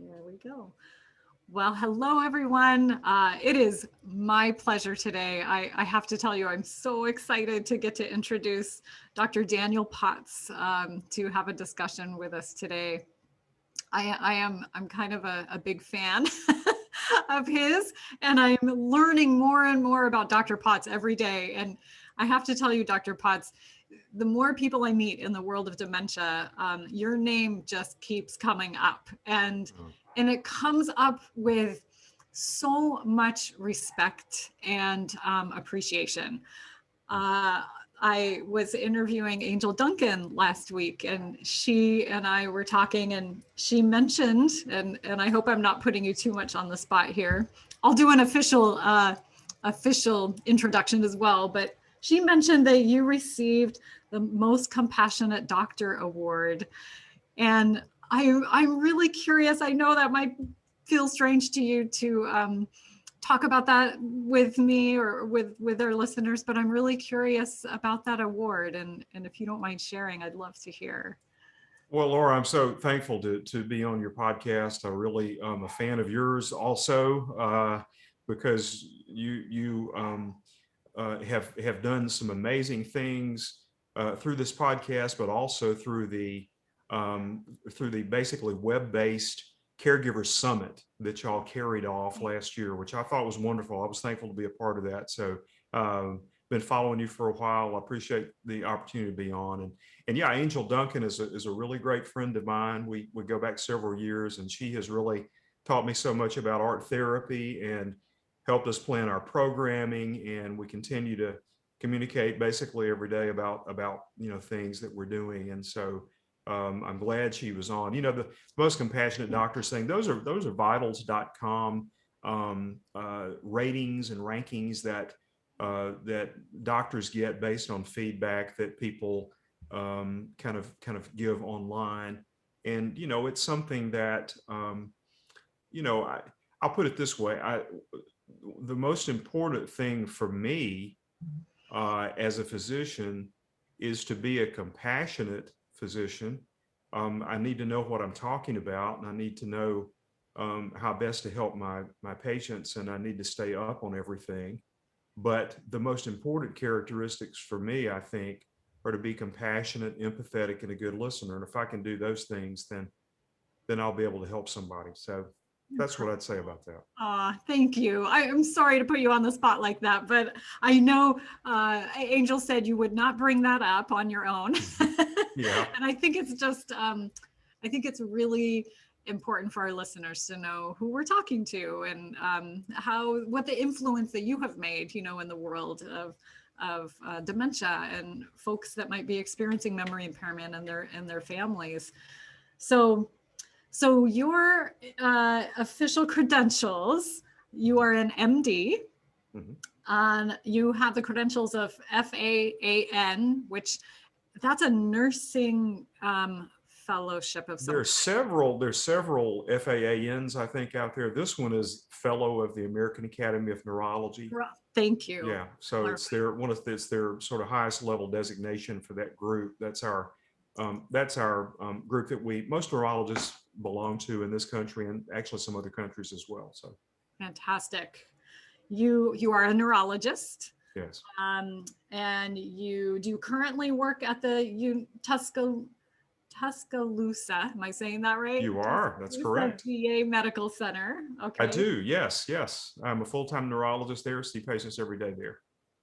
There we go. Well, hello, everyone. It is my pleasure today. I have to tell you, I'm so excited to get to introduce Dr. Daniel Potts to have a discussion with us today. I'm kind of a big fan of his, and I'm learning more and more about Dr. Potts every day. And I have to tell you, Dr. Potts, the more people I meet in the world of dementia, your name just keeps coming up, and it comes up with so much respect and appreciation. Uh, I was interviewing Angel Duncan last week, and she and I were talking, and she mentioned, and I hope I'm not putting you too much on the spot here. I'll do an official introduction as well, but she mentioned that you received the Most Compassionate Doctor Award, and I'm really curious. I know that might feel strange to you to talk about that with me or with our listeners, but I'm really curious about that award. And if you don't mind sharing, I'd love to hear. Well, Laura, I'm so thankful to be on your podcast. I really am a fan of yours also because you have done some amazing things through this podcast, but also through the basically web-based Caregiver Summit that y'all carried off last year, which I thought was wonderful. I was thankful to be a part of that. So, been following you for a while. I appreciate the opportunity to be on. And yeah, Angel Duncan is a really great friend of mine. We go back several years, and she has really taught me so much about art therapy and helped us plan our programming. And we continue to communicate basically every day about things that we're doing. And so I'm glad she was on. The Most Compassionate Doctors thing, those are vitals.com ratings and rankings that doctors get based on feedback that people kind of give online. And it's something that I'll put it this way. The most important thing for me as a physician is to be a compassionate physician. I need to know what I'm talking about, and I need to know how best to help my patients, and I need to stay up on everything. But the most important characteristics for me, I think, are to be compassionate, empathetic, and a good listener. And if I can do those things, then I'll be able to help somebody. So that's what I'd say about that. Thank you. I'm sorry to put you on the spot like that, but I know Angel said you would not bring that up on your own. Yeah. And I think it's just, I think it's really important for our listeners to know who we're talking to and what the influence that you have made, in the world of dementia and folks that might be experiencing memory impairment and their families. So your official credentials, you are an MD. Mm-hmm. You have the credentials of FAAN, which that's a nursing fellowship of some There's several FAANs, I think, out there. This one is Fellow of the American Academy of Neurology. Thank you. Yeah, so it's their sort of highest level designation for that group. That's our group that most neurologists belong to in this country, and actually some other countries as well. So fantastic. You are a neurologist. Yes. And you do currently work at the Tuscaloosa. Am I saying that right? You are. That's correct. VA Medical Center. Okay. I do. Yes. I'm a full-time neurologist there. See patients every day there.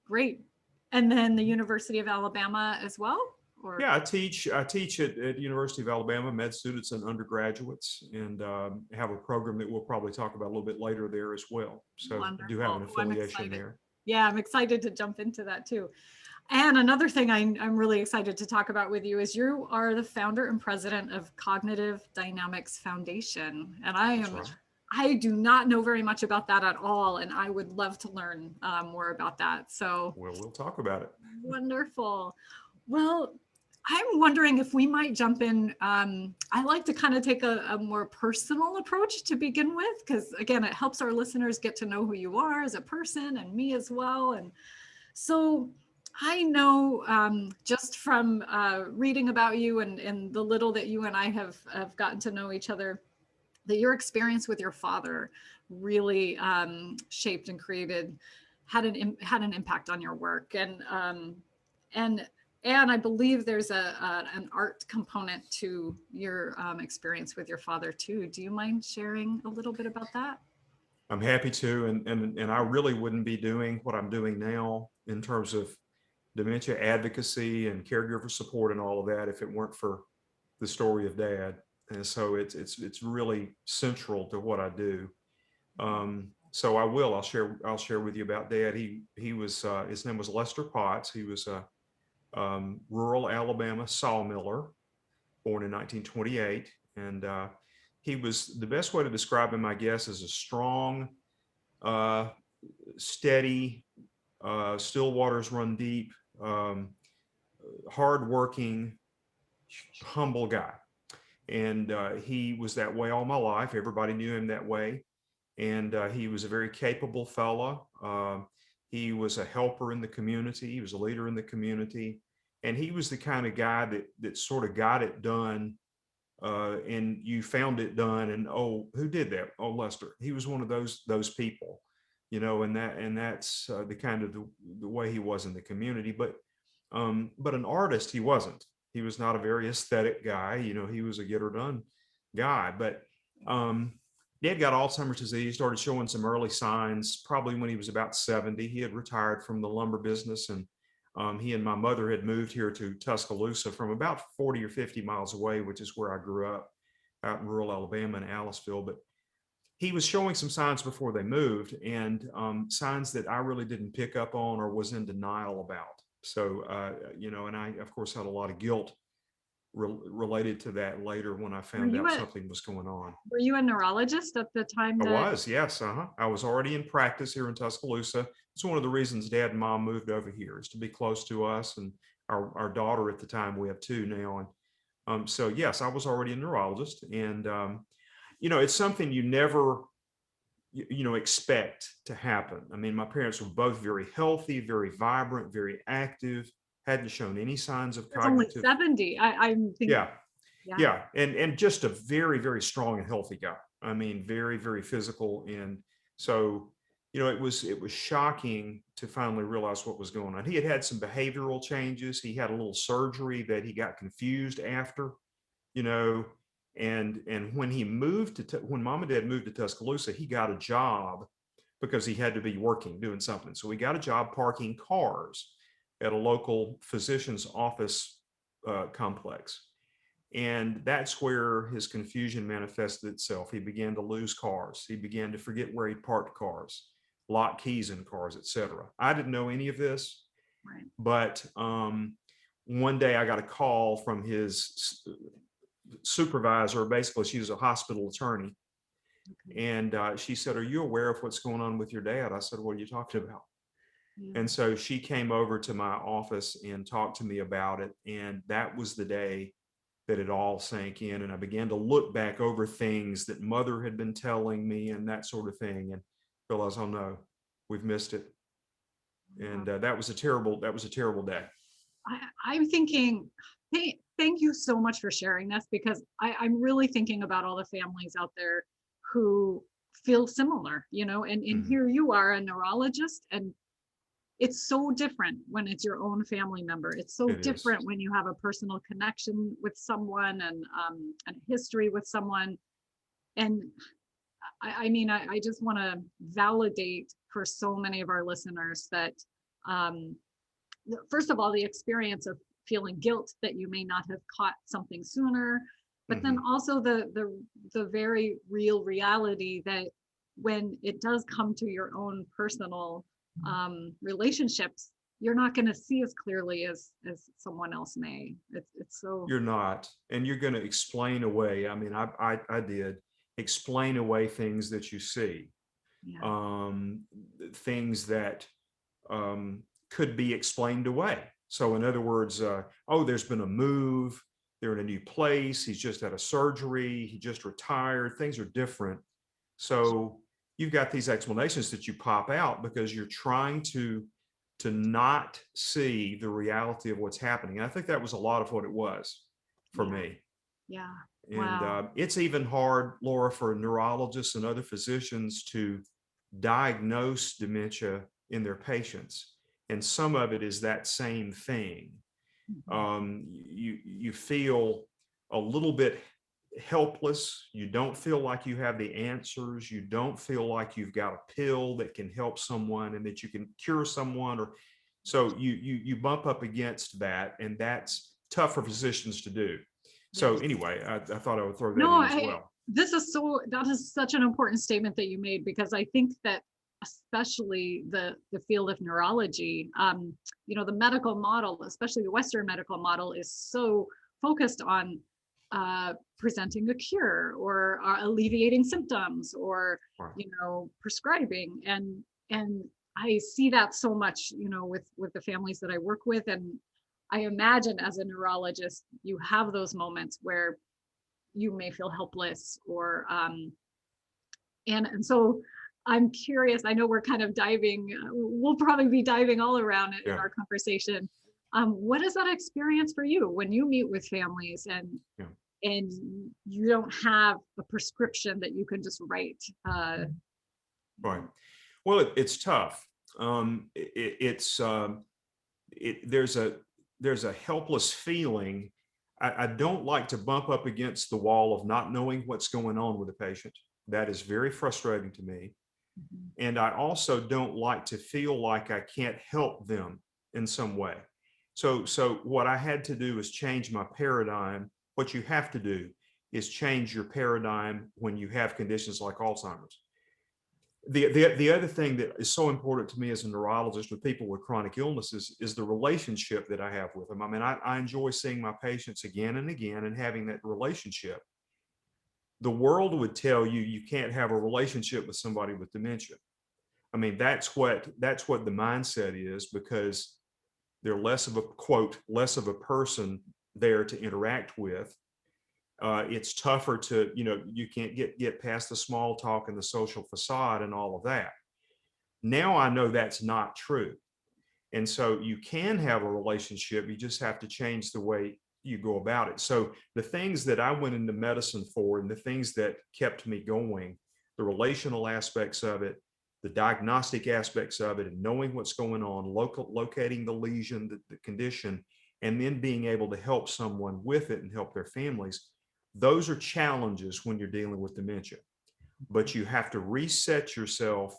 Great. And then the University of Alabama as well? Or? Yeah, I teach at University of Alabama, med students and undergraduates, and have a program that we'll probably talk about a little bit later there as well. So wonderful. I do have an affiliation there. Yeah, I'm excited to jump into that too. And another thing I'm really excited to talk about with you is you are the founder and president of Cognitive Dynamics Foundation. And I do not know very much about that at all. And I would love to learn more about that. So we'll talk about it. Wonderful. Well, I'm wondering if we might jump in. I like to kind of take a more personal approach to begin with, because again, it helps our listeners get to know who you are as a person and me as well. And so I know just from reading about you and the little that you and I have gotten to know each other, that your experience with your father really shaped and created, had an impact on your work. And and I believe there's an art component to your experience with your father too. Do you mind sharing a little bit about that? I'm happy to, and I really wouldn't be doing what I'm doing now in terms of dementia advocacy and caregiver support and all of that if it weren't for the story of Dad. And so it's really central to what I do. So I'll share with you about Dad. He was his name was Lester Potts. He was a rural Alabama sawmiller, born in 1928, and he was, the best way to describe him, I guess, is a strong, uh, steady, still waters run deep, um, hardworking, humble guy. And he was that way all my life. Everybody knew him that way. And he was a very capable fella. He was a helper in the community. He was a leader in the community. And he was the kind of guy that sort of got it done, and you found it done. And oh, who did that? Oh, Lester. He was one of those people, and that's the kind of the way he was in the community. But an artist, he wasn't. He was not a very aesthetic guy. He was a get her done guy. But um, Dad got Alzheimer's disease, started showing some early signs probably when he was about 70. He had retired from the lumber business, and he and my mother had moved here to Tuscaloosa from about 40 or 50 miles away, which is where I grew up, out in rural Alabama in Aliceville. But he was showing some signs before they moved, and signs that I really didn't pick up on or was in denial about. So, and I, of course, had a lot of guilt related to that later when I Were found you out a something was going on. were you a neurologist at the time I that? was, yes. I was already in practice here in Tuscaloosa. It's one of the reasons Dad and Mom moved over here, is to be close to us and our daughter at the time. We have two now. And so, yes, I was already a neurologist. And, it's something you never, expect to happen. I mean, my parents were both very healthy, very vibrant, very active, hadn't shown any signs of It's only cognitive. 70. I'm thinking, Yeah. yeah. Yeah. And just a very, very strong and healthy guy. I mean, very, very physical. And so, it was shocking to finally realize what was going on. He had had some behavioral changes. He had a little surgery that he got confused after, you know, and when he moved when Mom and Dad moved to Tuscaloosa, he got a job because he had to be working, doing something. So he got a job parking cars at a local physician's office complex. And that's where his confusion manifested itself. He began to lose cars. He began to forget where he parked cars, lock keys in cars, etc. I didn't know any of this, Right. but one day I got a call from his supervisor. Basically, she was a hospital attorney. Okay. And she said, "Are you aware of what's going on with your dad?" I said, "What are you talking about?" Yeah. And so she came over to my office and talked to me about it. And that was the day that it all sank in. And I began to look back over things that Mother had been telling me and that sort of thing, and realized, oh no, we've missed it. And that was a terrible day. I'm thinking, hey, thank you so much for sharing this, because I'm really thinking about all the families out there who feel similar, and Mhm. here you are, a neurologist, and it's so different when it's your own family member. It's so It is. different when you have a personal connection with someone and a history with someone. And I mean, I just want to validate for so many of our listeners that, um, first of all, the experience of feeling guilt that you may not have caught something sooner, but then Mhm. also the very real reality that when it does come to your own personal relationships, you're not going to see as clearly as someone else may. It's so. You're not, and you're going to explain away. I mean, I did explain away things that you see, Yeah. um, things that could be explained away. So, in other words, oh, there's been a move. They're in a new place. He's just had a surgery. He just retired. Things are different. So you've got these explanations that you pop out because you're trying to not see the reality of what's happening. And I think that was a lot of what it was for Yeah. me. Yeah. And Wow. it's even hard, Laura, for neurologists and other physicians to diagnose dementia in their patients. And some of it is that same thing. Mhm. You feel a little bit helpless. You don't feel like you have the answers. You don't feel like you've got a pill that can help someone and that you can cure someone. Or so you bump up against that, and that's tough for physicians to do. So Yes. anyway, I thought I would throw that No, in as well. that is such an important statement that you made, because I think that especially the field of neurology, the medical model, especially the Western medical model, is so focused on presenting a cure or alleviating symptoms or Right. prescribing, and I see that so much with the families that I work with, and I imagine as a neurologist you have those moments where you may feel helpless or and so I'm curious. I know we're kind of diving, we'll probably be diving all around it in Yeah. our conversation. What is that experience for you when you meet with families Yeah. and you don't have a prescription that you can just write? Right. Well, it's tough. It's there's a helpless feeling. I don't like to bump up against the wall of not knowing what's going on with the patient. That is very frustrating to me. Mhm. And I also don't like to feel like I can't help them in some way. So what I had to do is change my paradigm. What you have to do is change your paradigm when you have conditions like Alzheimer's. The other thing that is so important to me as a neurologist with people with chronic illnesses is the relationship that I have with them. I mean, I enjoy seeing my patients again and again and having that relationship. The world would tell you you can't have a relationship with somebody with dementia. I mean, that's what the mindset is, because they're less of a quote, less of a person there to interact with. It's tougher to, you can't get past the small talk and the social facade and all of that. Now I know that's not true. And so you can have a relationship, you just have to change the way you go about it. So the things that I went into medicine for and the things that kept me going, the relational aspects of it, the diagnostic aspects of it, and knowing what's going on, locating the lesion, the condition, and then being able to help someone with it and help their families. Those are challenges when you're dealing with dementia, but you have to reset yourself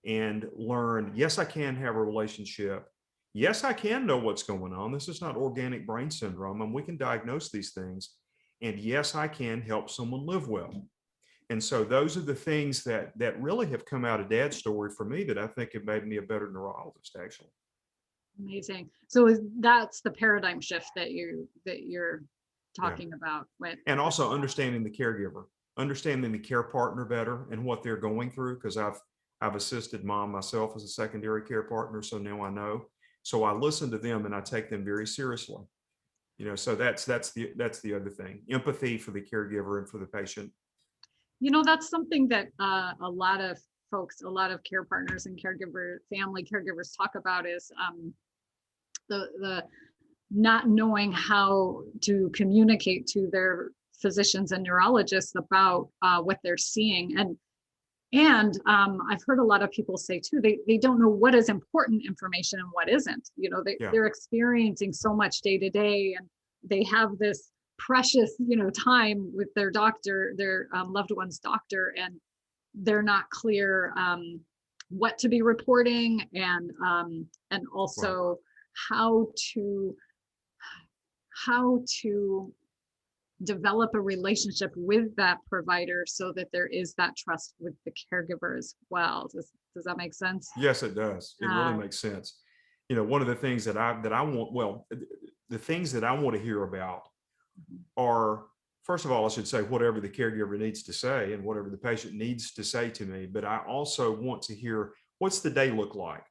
and learn, yes, I can have a relationship. Yes, I can know what's going on. This is not organic brain syndrome, and we can diagnose these things. And yes, I can help someone live well. And so those are the things that really have come out of Dad's story for me that I think have made me a better neurologist, actually. Amazing. So that's the paradigm shift that you're Yeah. talking about And also understanding the caregiver, understanding the care partner better and what they're going through, because I've assisted mom myself as a secondary care partner, so now I know. So I listen to them and I take them very seriously. So that's the other thing. Empathy for the caregiver and for the patient. That's something that a lot of folks, a lot of care partners and family caregivers talk about is the not knowing how to communicate to their physicians and neurologists about what they're seeing. And I've heard a lot of people say too, they don't know what is important information and what isn't. Yeah, They're experiencing so much day to day, and they have this precious, time with their doctor, their loved one's doctor, and they're not clear what to be reporting, and right. also how to how to develop a relationship with that provider so that there is that trust with the caregiver as well. Does that make sense? Yes, it does. It really Uh, makes sense. One of the things that I want, well, the things that I want to hear about are, first of all, I should say whatever the caregiver needs to say and whatever the patient needs to say to me. But I also want to hear, what's the day look like?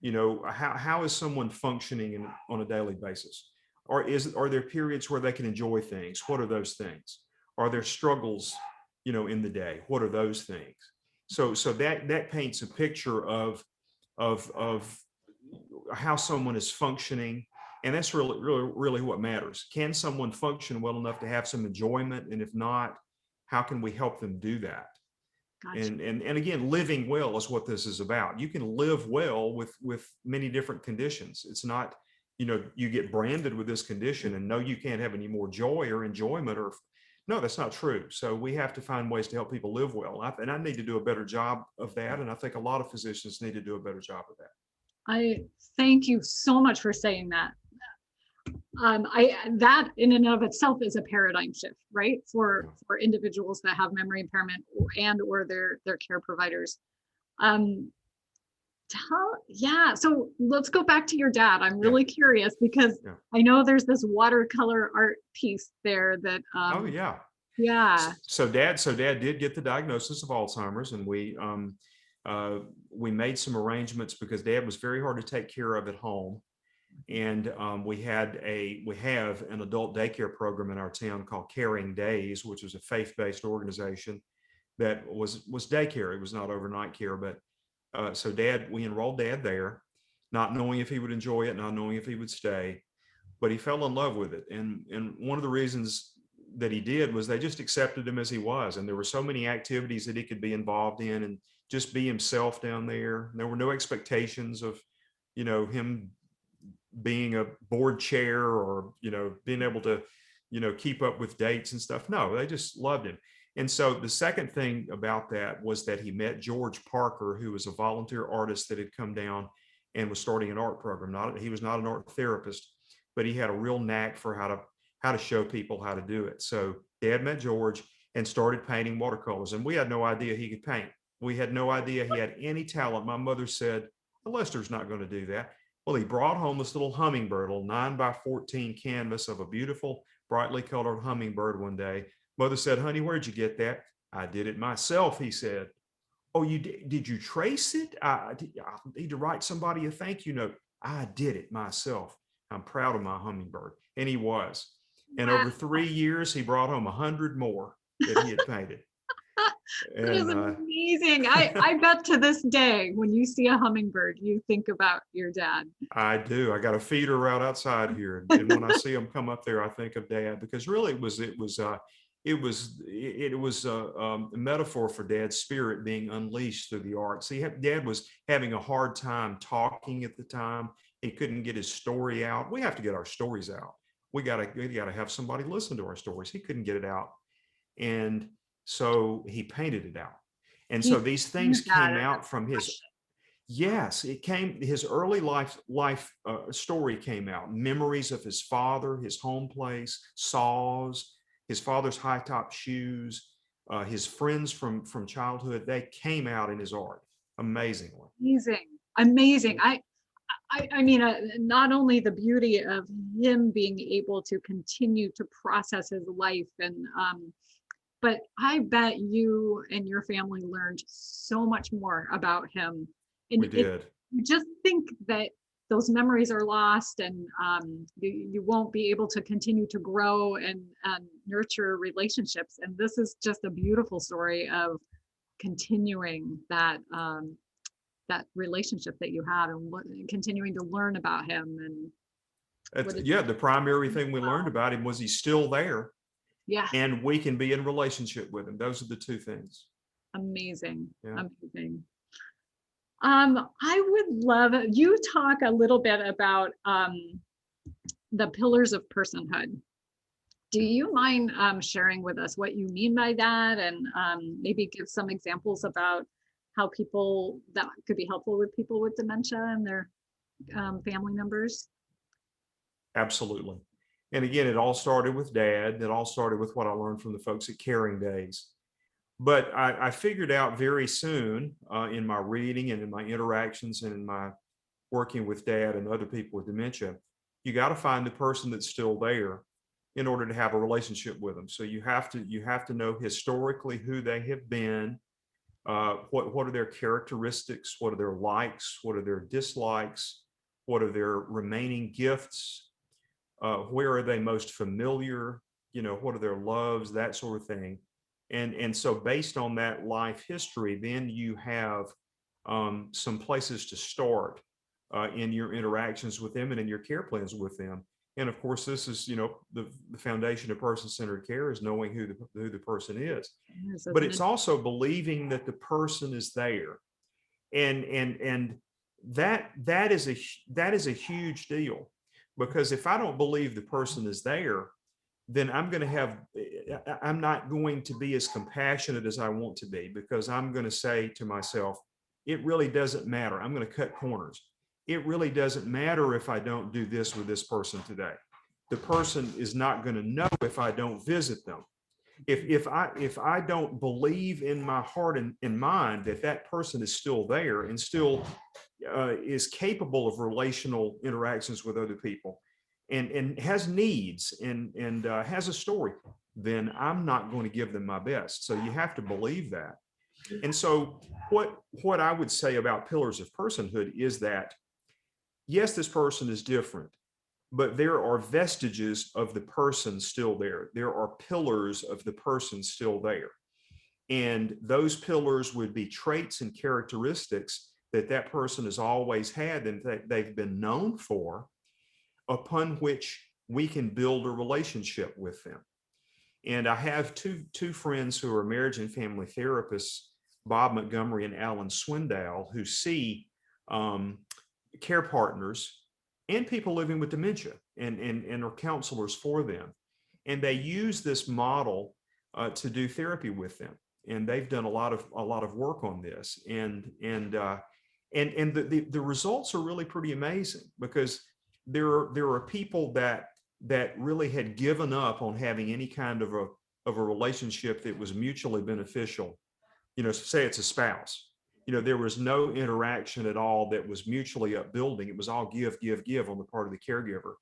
How is someone functioning on a daily basis? Or are there periods where they can enjoy things? What are those things? Are there struggles, in the day? What are those things? So that paints a picture of how someone is functioning And that's really what matters. Can someone function well enough to have some enjoyment? And if not, how can we help them do that? Gotcha. And again, living well is what this is about. You can live well with many different conditions. It's not, you get branded with this condition and no, you can't have any more joy or enjoyment, or no, that's not true. So we have to find ways to help people live well. And I need to do a better job of that. And I think a lot of physicians need to do a better job of that. I thank you so much for saying that. That in and of itself is a paradigm shift, right? For individuals that have memory impairment or their care providers. So let's go back to your dad. I'm really curious because I know there's this watercolor art piece there that Oh yeah. Yeah. So dad did get the diagnosis of Alzheimer's, and we made some arrangements because dad was very hard to take care of at home. And we have an adult daycare program in our town called Caring Days, which was a faith-based organization that was daycare. It was not overnight care, but so we enrolled dad there, not knowing if he would enjoy it, not knowing if he would stay, but he fell in love with it. And one of the reasons that he did was they just accepted him as he was. And there were so many activities that he could be involved in and just be himself down there. There were no expectations of, him being a board chair or, being able to, keep up with dates and stuff. No, they just loved him. And so the second thing about that was that he met George Parker, who was a volunteer artist that had come down and was starting an art program. He was not an art therapist, but he had a real knack for how to show people how to do it. So dad met George and started painting watercolors. And we had no idea he could paint. We had no idea he had any talent. My mother said, well, Lester's not going to do that. Well, he brought home this little hummingbird, a little 9x14 canvas of a beautiful, brightly colored hummingbird one day. Mother said, honey, where'd you get that? I did it myself, he said. Oh, you did you trace it? I need to write somebody a thank you note. I did it myself. I'm proud of my hummingbird. And he was. And over 3 years, he brought home 100 more that he had painted. That is amazing. I bet to this day, when you see a hummingbird, you think about your dad. I do. I got a feeder right outside here. And when I see them come up there, I think of dad, because really it was a metaphor for dad's spirit being unleashed through the arts. Dad was having a hard time talking at the time. He couldn't get his story out. We have to get our stories out. We gotta have somebody listen to our stories. He couldn't get it out. And so he painted it out. And so these things came out from his early life story came out. Memories of his father, his home place, saws, his father's high top shoes, his friends from childhood. They came out in his art amazingly. Amazing. I mean, not only the beauty of him being able to continue to process his life, but I bet you and your family learned so much more about him. And we did. You just think that those memories are lost, and you won't be able to continue to grow and nurture relationships. And this is just a beautiful story of continuing that relationship that you had, and continuing to learn about him. And the primary thing we learned about him was he's still there. Yeah. And we can be in relationship with him. Those are the two things. Amazing. I would love you talk a little bit about the pillars of personhood. Do you mind sharing with us what you mean by that, and maybe give some examples about how that could be helpful with people with dementia and their family members? Absolutely. And again, it all started with dad. It all started with what I learned from the folks at Caring Days. But I figured out very soon in my reading and in my interactions and in my working with dad and other people with dementia, you got to find the person that's still there in order to have a relationship with them. So you have to know historically who they have been, what are their characteristics, what are their likes, what are their dislikes, what are their remaining gifts, where are they most familiar, what are their loves, that sort of thing. And so based on that life history, then you have some places to start in your interactions with them and in your care plans with them. And of course, this is, the foundation of person-centered care is knowing who the person is. Yes, But isn't it's it? also believing that the person is there. And that is a huge deal, because if I don't believe the person is there, then I'm not going to be as compassionate as I want to be, because I'm going to say to myself, it really doesn't matter. I'm going to cut corners. It really doesn't matter if I don't do this with this person today. The person is not going to know if I don't visit them. If I don't believe in my heart and mind that that person is still there and still is capable of relational interactions with other people, and has needs and has a story, then I'm not going to give them my best. So you have to believe that. And so what I would say about pillars of personhood is that, yes, this person is different, but there are vestiges of the person still there. There are pillars of the person still there. And those pillars would be traits and characteristics that that person has always had and that they've been known for, upon which we can build a relationship with them. And I have two friends who are marriage and family therapists, Bob Montgomery and Alan Swindow, who see care partners and people living with dementia and are counselors for them. And they use this model to do therapy with them. And they've done a lot of work on this. And the results are really pretty amazing, because there are people that really had given up on having any kind of a relationship that was mutually beneficial. Say it's a spouse. There was no interaction at all that was mutually upbuilding. It was all give, give, give on the part of the caregiver,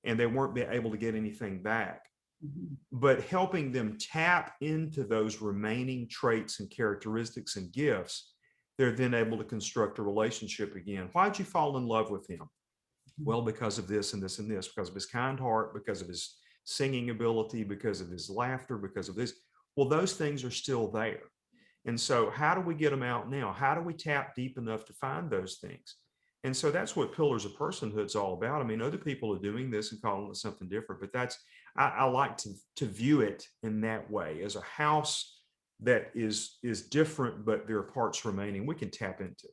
and they weren't able to get anything back. Mhm. But helping them tap into those remaining traits and characteristics and gifts, they're then able to construct a relationship again. Why'd you fall in love with him? Well, because of this and this and this, because of his kind heart, because of his singing ability, because of his laughter, because of this. Well, those things are still there. And so how do we get them out now? How do we tap deep enough to find those things? And so that's what Pillars of Personhood is all about. I mean, other people are doing this and calling it something different, but I like to view it in that way, as a house that is different, but there are parts remaining we can tap into.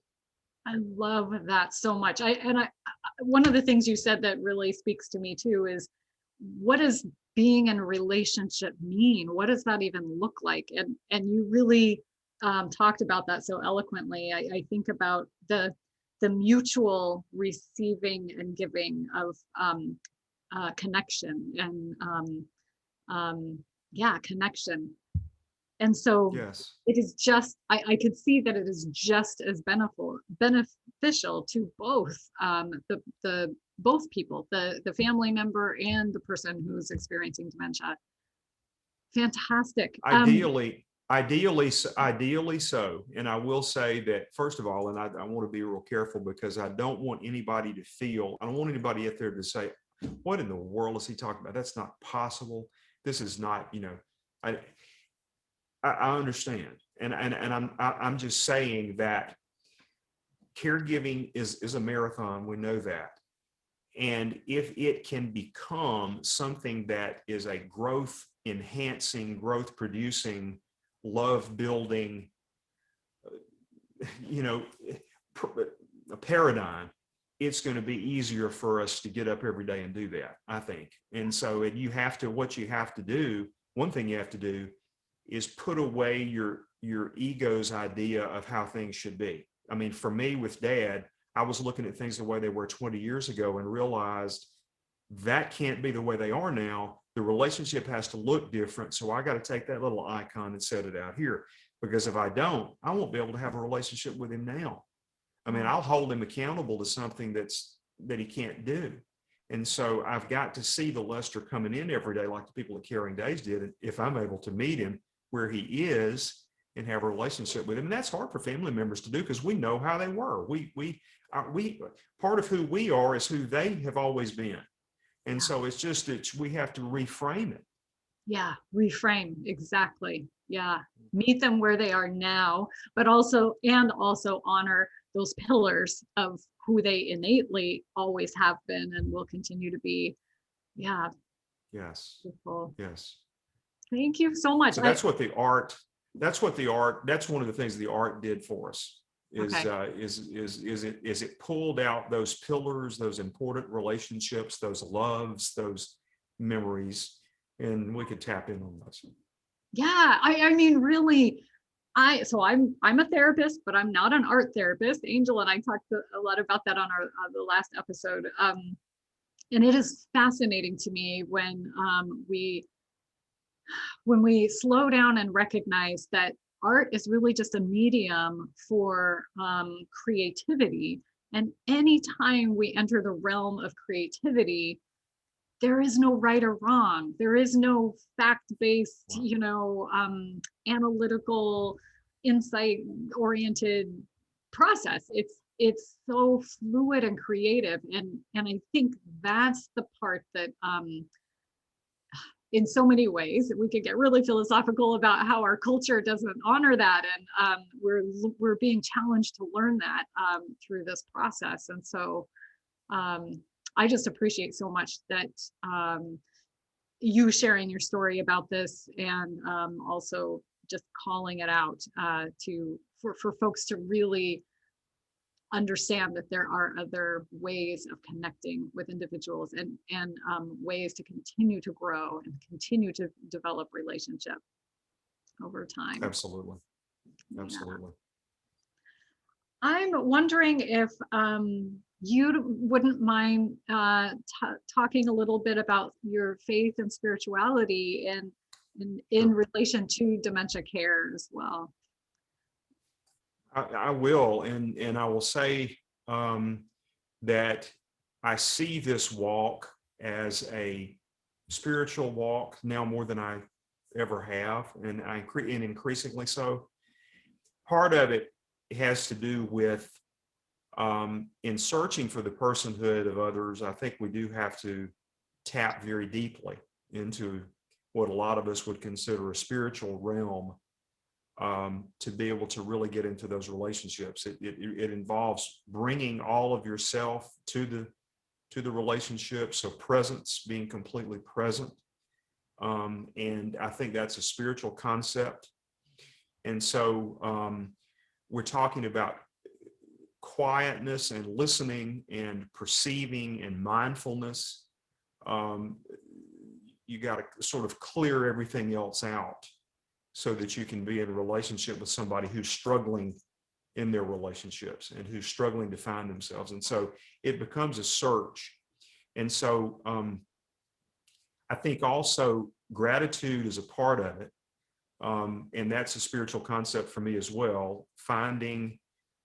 I love that so much. One of the things you said that really speaks to me too is, what does being in a relationship mean? What does that even look like? And you really talked about that so eloquently. I think about the mutual receiving and giving of connection and yeah, connection. And so Yes. it is just, I could see that it is just as beneficial to both the both people, the family member and the person who's experiencing dementia. Fantastic. Ideally so. And I will say that, first of all, and I want to be real careful, because I don't want anybody to feel, I don't want anybody out there to say, what in the world is he talking about? That's not possible. This is not, I understand. And I'm just saying that caregiving is a marathon. We know that. And if it can become something that is a growth enhancing, growth producing, love building, a paradigm, it's going to be easier for us to get up every day and do that, I think. And so what you have to do, one thing you have to do is put away your ego's idea of how things should be. I mean, for me with Dad, I was looking at things the way they were 20 years ago and realized that can't be the way they are now. The relationship has to look different. So I got to take that little icon and set it out here, because if I don't, I won't be able to have a relationship with him now. I mean, I'll hold him accountable to something that he can't do. And so I've got to see the Lester coming in every day, like the people at Caring Days did. And if I'm able to meet him where he is and have a relationship with him, and that's hard for family members to do, because we know how they were. We part of who we are is who they have always been. And so it's just that we have to reframe it. Yeah, reframe. Exactly. Yeah. Meet them where they are now, but also honor those pillars of who they innately always have been and will continue to be. Yeah, Yes, beautiful. yes. Thank you so much. So that's one of the things the art did for us Okay. is it pulled out those pillars, those important relationships, those loves, those memories, and we could tap in on those. Yeah, I mean, really, I'm a therapist, but I'm not an art therapist. Angel and I talked a lot about that on our the last episode. And it is fascinating to me when we slow down and recognize that art is really just a medium for creativity. And anytime we enter the realm of creativity, there is no right or wrong. There is no fact-based, Wow. analytical, insight-oriented process. It's so fluid and creative, and I think that's the part that, in so many ways, we could get really philosophical about how our culture doesn't honor that, and we're being challenged to learn that through this process. And so um, I just appreciate so much that you sharing your story about this, and also just calling it out for folks to really understand that there are other ways of connecting with individuals, and ways to continue to grow and continue to develop relationship over time. Absolutely. Yeah. Absolutely. I'm wondering if you wouldn't mind talking a little bit about your faith and spirituality and in Sure. relation to dementia care as well. I will, and I will say that I see this walk as a spiritual walk now more than I ever have, and and increasingly so. Part of it has to do with in searching for the personhood of others. I think we do have to tap very deeply into what a lot of us would consider a spiritual realm to be able to really get into those relationships. It involves bringing all of yourself to the relationship. So presence, being completely present. And I think that's a spiritual concept. And so we're talking about quietness and listening and perceiving and mindfulness. Um, you got to sort of clear everything else out so that you can be in a relationship with somebody who's struggling in their relationships and who's struggling to find themselves. And so it becomes a search. And so I think also gratitude is a part of it. And that's a spiritual concept for me as well, finding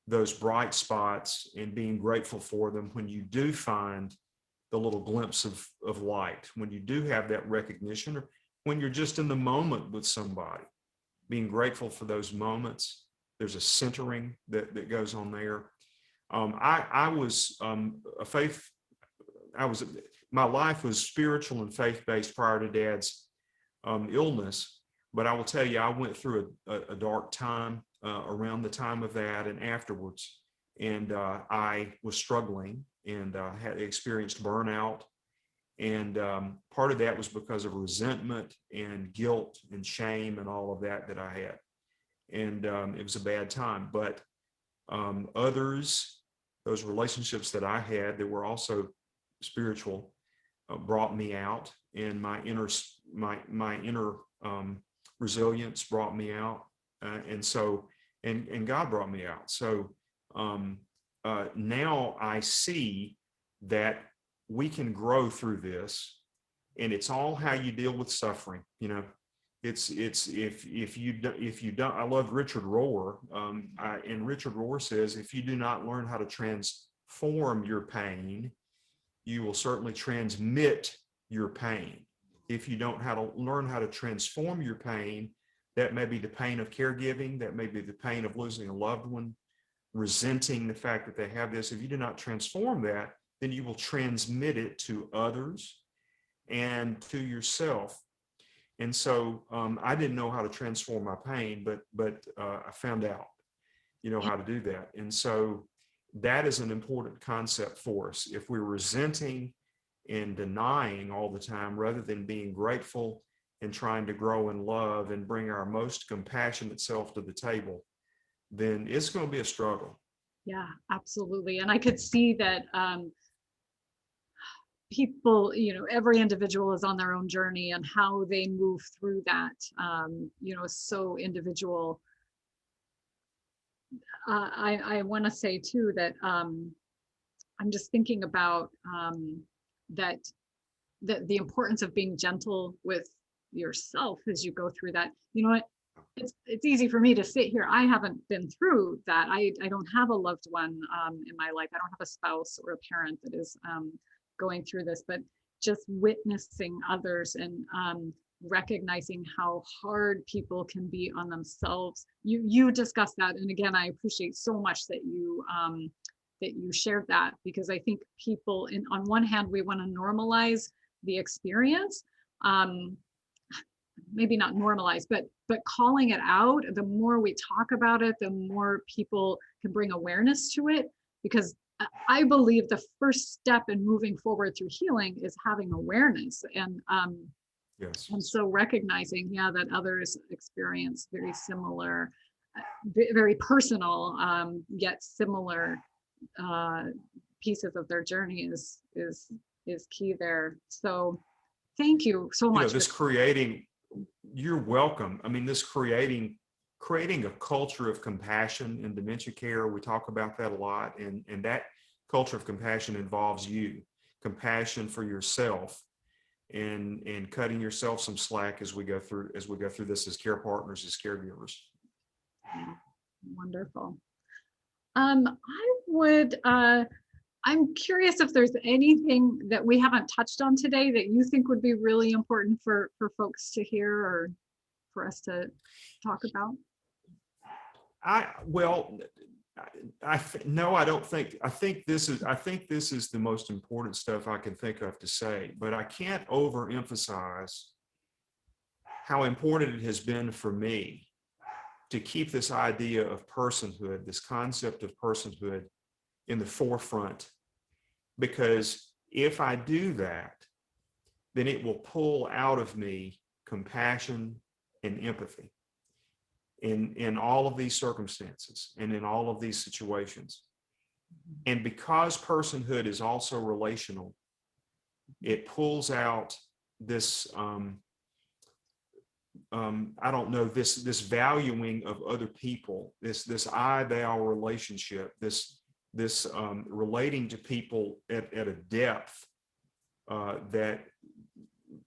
those bright spots and being grateful for them when you do find the little glimpse of light, when you do have that recognition, or when you're just in the moment with somebody, being grateful for those moments. There's a centering that goes on there. I was a faith, I was, my life was spiritual and faith-based prior to Dad's illness. But I will tell you, I went through a dark time around the time of that and afterwards. And I was struggling and had experienced burnout. And part of that was because of resentment and guilt and shame and all of that I had. And it was a bad time. But others, those relationships that I had that were also spiritual, brought me out, and my inner resilience brought me out, and so and God brought me out. So now I see that we can grow through this, and it's all how you deal with suffering. You know, it's if you don't. I love Richard Rohr, and Richard Rohr says if you do not learn how to transform your pain, you will certainly transmit your pain. If you don't learn how to transform your pain, that may be the pain of caregiving, that may be the pain of losing a loved one, resenting the fact that they have this. If you do not transform that, then you will transmit it to others and to yourself. And so I didn't know how to transform my pain, but I found out, how to do that. And so that is an important concept for us. If we're resenting and denying all the time, rather than being grateful and trying to grow in love and bring our most compassionate self to the table, then it's going to be a struggle. Yeah, absolutely. And I could see that people, every individual is on their own journey, and how they move through that, is so individual. I want to say too that I'm just thinking about that the importance of being gentle with yourself as you go through that. You know what? It's easy for me to sit here. I haven't been through that. I don't have a loved one in my life. I don't have a spouse or a parent that is going through this, but just witnessing others and recognizing how hard people can be on themselves. You discussed that, and again, I appreciate so much that you shared that, because I think people, on one hand, we want to normalize the experience, maybe not normalize, but calling it out. The more we talk about it, the more people can bring awareness to it, because I believe the first step in moving forward through healing is having awareness. And yes. And so recognizing, that others experience very similar, very personal, yet similar pieces of their journey is key there. So thank you so much. You're welcome. I mean, this creating a culture of compassion in dementia care. We talk about that a lot. And that culture of compassion involves compassion for yourself, and cutting yourself some slack as we go through this as care partners, as caregivers. Wonderful. I'm curious if there's anything that we haven't touched on today that you think would be really important for folks to hear, or for us to talk about. I don't think. I think this is the most important stuff I can think of to say, but I can't overemphasize how important it has been for me to keep this idea of personhood, this concept of personhood, in the forefront. Because if I do that, then it will pull out of me compassion and empathy in all of these circumstances and in all of these situations. And because personhood is also relational, it pulls out this, this valuing of other people, this I-thou relationship, this relating to people at a depth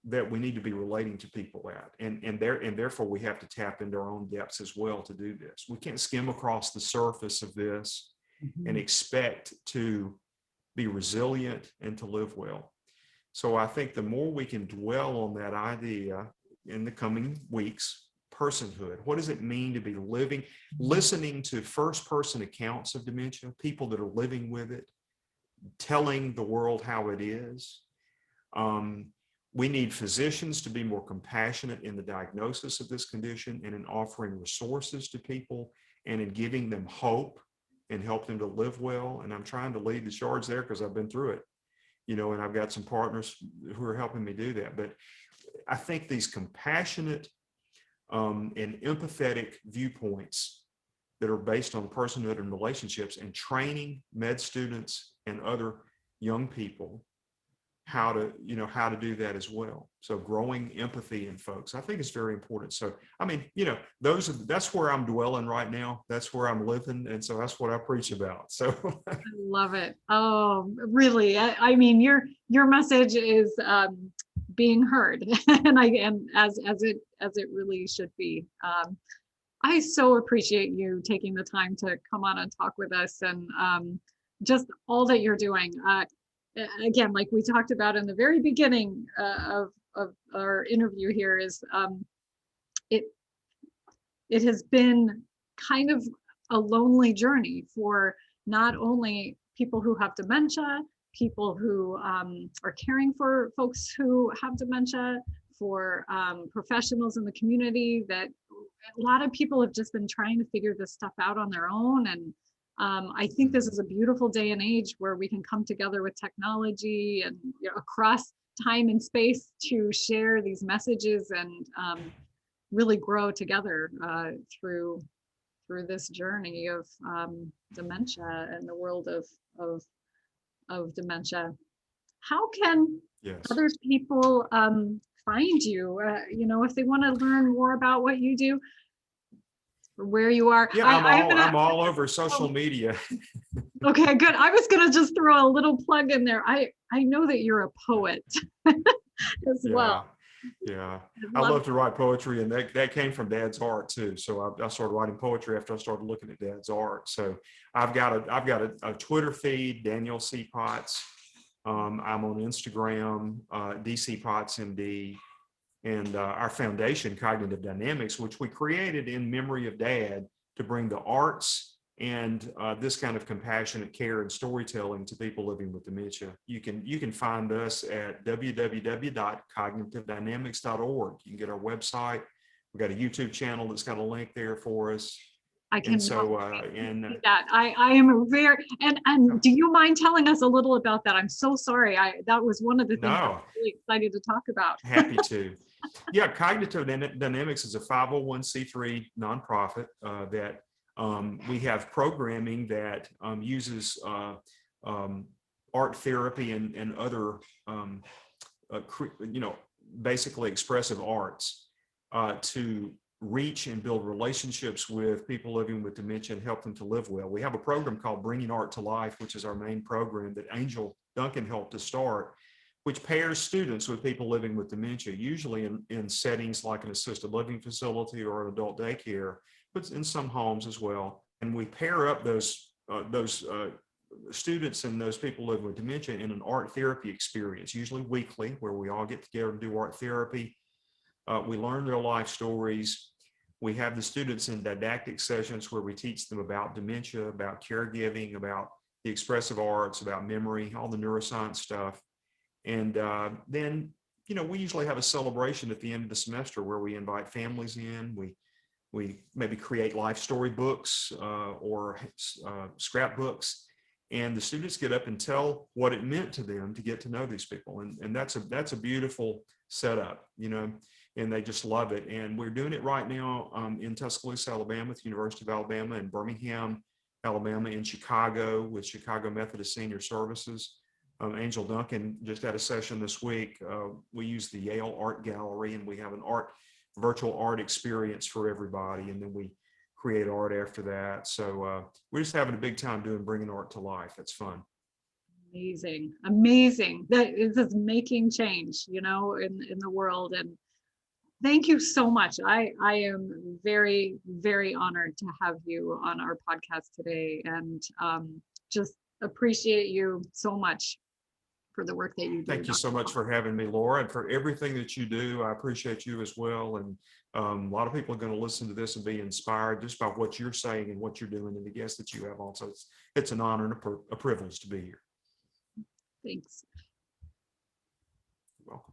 that we need to be relating to people at, and therefore we have to tap into our own depths as well to do this. We can't skim across the surface of this and expect to be resilient and to live well. So I think the more we can dwell on that idea in the coming weeks, personhood, what does it mean to be listening to first-person accounts of dementia, people that are living with it, telling the world how it is. We need physicians to be more compassionate in the diagnosis of this condition and in offering resources to people and in giving them hope and help them to live well. And I'm trying to lead the charge there because I've been through it, and I've got some partners who are helping me do that. But I think these compassionate and empathetic viewpoints that are based on personhood and relationships, and training med students and other young people how to do that as well. So growing empathy in folks, I think is very important. So, I mean, that's where I'm dwelling right now. That's where I'm living. And so that's what I preach about. So I love it. Oh, really? I mean, your message is being heard, and as it really should be. I so appreciate you taking the time to come on and talk with us, and just all that you're doing. Again, like we talked about in the very beginning of our interview here, is it has been kind of a lonely journey for not only people who have dementia, people who are caring for folks who have dementia, for professionals in the community. That a lot of people have just been trying to figure this stuff out on their own. And I think this is a beautiful day and age where we can come together with technology and, you know, across time and space to share these messages and really grow together through this journey of dementia and the world of dementia. How can Yes. other people find you? You know, if they want to learn more about what you do, or where you are. Yeah, I'm all over social media. Okay, good. I was gonna just throw a little plug in there. I know that you're a poet as well. Yeah. I'd I love love to write poetry, and that came from Dad's art too. So I started writing poetry after I started looking at Dad's art. So I've got a Twitter feed, Daniel C. Potts. I'm on Instagram, DC Potts MD, and our foundation, Cognitive Dynamics, which we created in memory of Dad to bring the arts and this kind of compassionate care and storytelling to people living with dementia. You can find us at www.cognitivedynamics.org. You can get our website. We've got a YouTube channel that's got a link there for us. I can And so that. I am a very and do you mind telling us a little about that? I'm so sorry. That was one of the things I was really excited to talk about. Happy to. Yeah, Cognitive Dynamics is a 501c3 nonprofit that we have programming that uses art therapy and other, basically expressive arts to reach and build relationships with people living with dementia and help them to live well. We have a program called Bringing Art to Life, which is our main program that Angel Duncan helped to start, which pairs students with people living with dementia, usually in settings like an assisted living facility or an adult daycare, but in some homes as well. And we pair up those students and those people living with dementia in an art therapy experience, usually weekly, where we all get together and do art therapy. We learn their life stories. We have the students in didactic sessions where we teach them about dementia, about caregiving, about the expressive arts, about memory, all the neuroscience stuff. And then, we usually have a celebration at the end of the semester where we invite families in. We maybe create life story books or scrapbooks, and the students get up and tell what it meant to them to get to know these people. And that's a beautiful setup, and they just love it. And we're doing it right now in Tuscaloosa, Alabama, with the University of Alabama, and Birmingham, Alabama, in Chicago with Chicago Methodist Senior Services. Angel Duncan just had a session this week. We use the Yale Art Gallery, and we have an virtual art experience for everybody. And then we create art after that. So we're just having a big time bringing art to life. It's fun. Amazing. That is making change, in the world. And thank you so much. I am very, very honored to have you on our podcast today, and just appreciate you so much for the work that you do. Thank you so much for having me, Laura, and for everything that you do. I appreciate you as well. And a lot of people are going to listen to this and be inspired just by what you're saying and what you're doing, and the guests that you have also. It's an honor and a privilege to be here. Thanks. You're welcome.